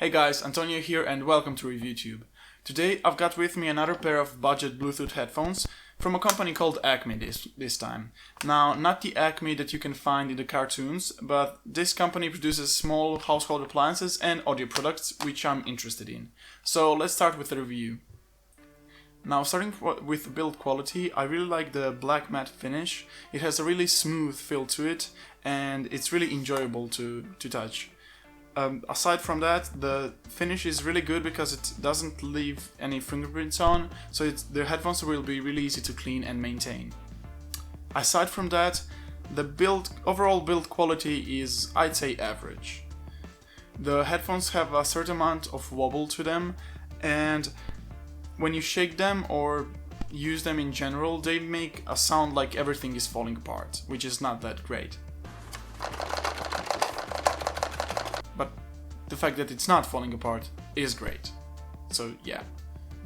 Hey guys, Antonio here and welcome to ReviewTube. Today I've got with me another pair of budget Bluetooth headphones from a company called ACME this time. Now, not the ACME that you can find in the cartoons, but this company produces small household appliances and audio products which I'm interested in. So let's start with the review. Now, starting with the build quality, I really like the black matte finish. It has a really smooth feel to it and it's really enjoyable to touch. Aside from that, the finish is really good because it doesn't leave any fingerprints on, so the headphones will be really easy to clean and maintain. Aside from that, the overall build quality is, I'd say, average. The headphones have a certain amount of wobble to them, and when you shake them or use them in general, they make a sound like everything is falling apart, which is not that great. But the fact that it's not falling apart is great. So yeah.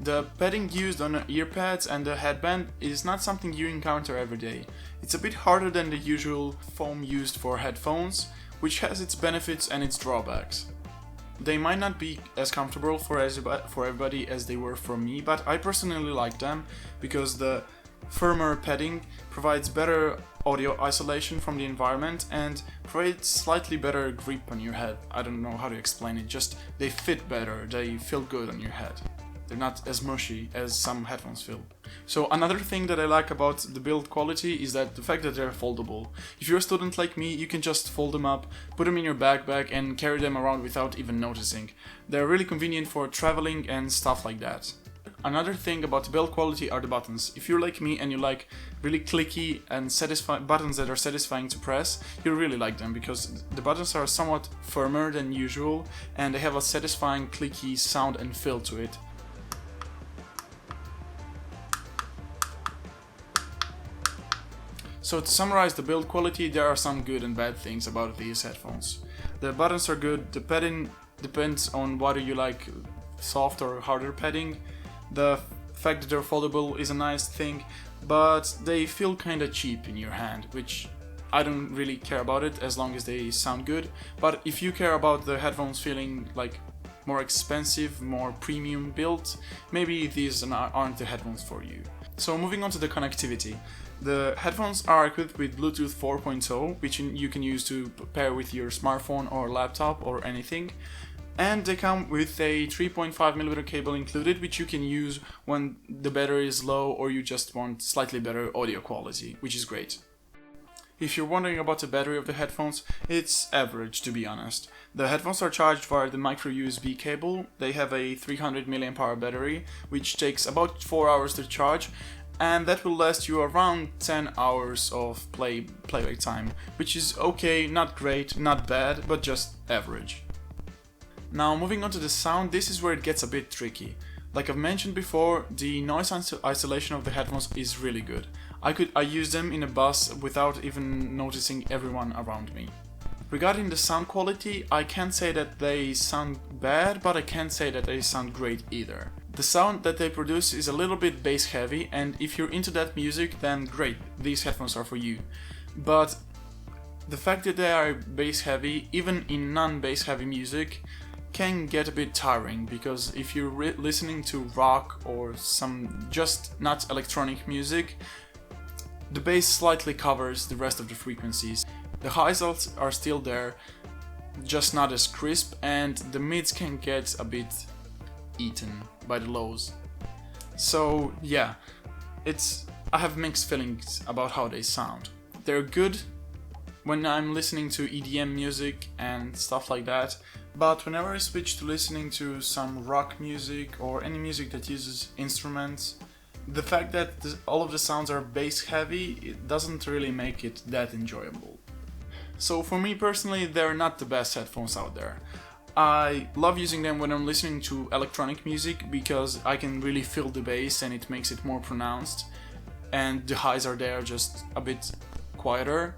The padding used on the ear pads and the headband is not something you encounter every day. It's a bit harder than the usual foam used for headphones, which has its benefits and its drawbacks. They might not be as comfortable for everybody as they were for me, but I personally like them because the firmer padding provides better audio isolation from the environment and provides slightly better grip on your head. I don't know how to explain it, just they fit better, they feel good on your head. They're not as mushy as some headphones feel. So another thing that I like about the build quality is that the fact that they're foldable. If you're a student like me, you can just fold them up, put them in your backpack and carry them around without even noticing. They're really convenient for traveling and stuff like that. Another thing about the build quality are the buttons. If you're like me and you like really clicky and buttons that are satisfying to press, you'll really like them because the buttons are somewhat firmer than usual and they have a satisfying clicky sound and feel to it. So to summarize the build quality, there are some good and bad things about these headphones. The buttons are good, the padding depends on whether you like soft or harder padding. The fact that they're foldable is a nice thing, but they feel kinda cheap in your hand, which I don't really care about it as long as they sound good. But if you care about the headphones feeling like more expensive, more premium built, maybe these aren't the headphones for you. So moving on to the connectivity. The headphones are equipped with Bluetooth 4.0, which you can use to pair with your smartphone or laptop or anything. And they come with a 3.5mm cable included, which you can use when the battery is low or you just want slightly better audio quality, which is great. If you're wondering about the battery of the headphones, it's average, to be honest. The headphones are charged via the micro USB cable. They have a 300 mAh battery, which takes about 4 hours to charge, and that will last you around 10 hours of playback time, which is okay, not great, not bad, but just average. Now, moving on to the sound, this is where it gets a bit tricky. Like I've mentioned before, the noise isolation of the headphones is really good. I use them in a bus without even noticing everyone around me. Regarding the sound quality, I can't say that they sound bad, but I can't say that they sound great either. The sound that they produce is a little bit bass heavy, and if you're into that music, then great, these headphones are for you. But the fact that they are bass heavy, even in non-bass heavy music, can get a bit tiring, because if you're listening to rock or some just not electronic music, the bass slightly covers the rest of the frequencies. The highs are still there, just not as crisp, and the mids can get a bit eaten by the lows. So yeah, I have mixed feelings about how they sound. They're good when I'm listening to EDM music and stuff like that, but whenever I switch to listening to some rock music or any music that uses instruments, the fact that all of the sounds are bass heavy, it doesn't really make it that enjoyable. So for me personally, they're not the best headphones out there. I love using them when I'm listening to electronic music because I can really feel the bass and it makes it more pronounced, and the highs are there just a bit quieter.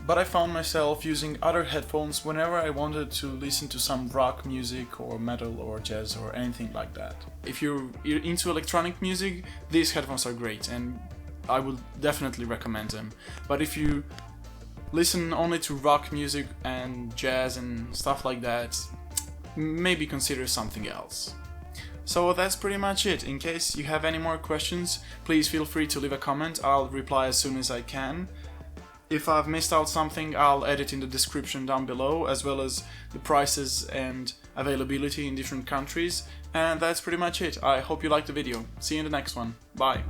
But I found myself using other headphones whenever I wanted to listen to some rock music or metal or jazz or anything like that. If you're into electronic music, these headphones are great and I would definitely recommend them. But if you listen only to rock music and jazz and stuff like that, maybe consider something else. So that's pretty much it. In case you have any more questions, please feel free to leave a comment. I'll reply as soon as I can. If I've missed out something, I'll add it in the description down below, as well as the prices and availability in different countries. And that's pretty much it. I hope you liked the video. See you in the next one. Bye.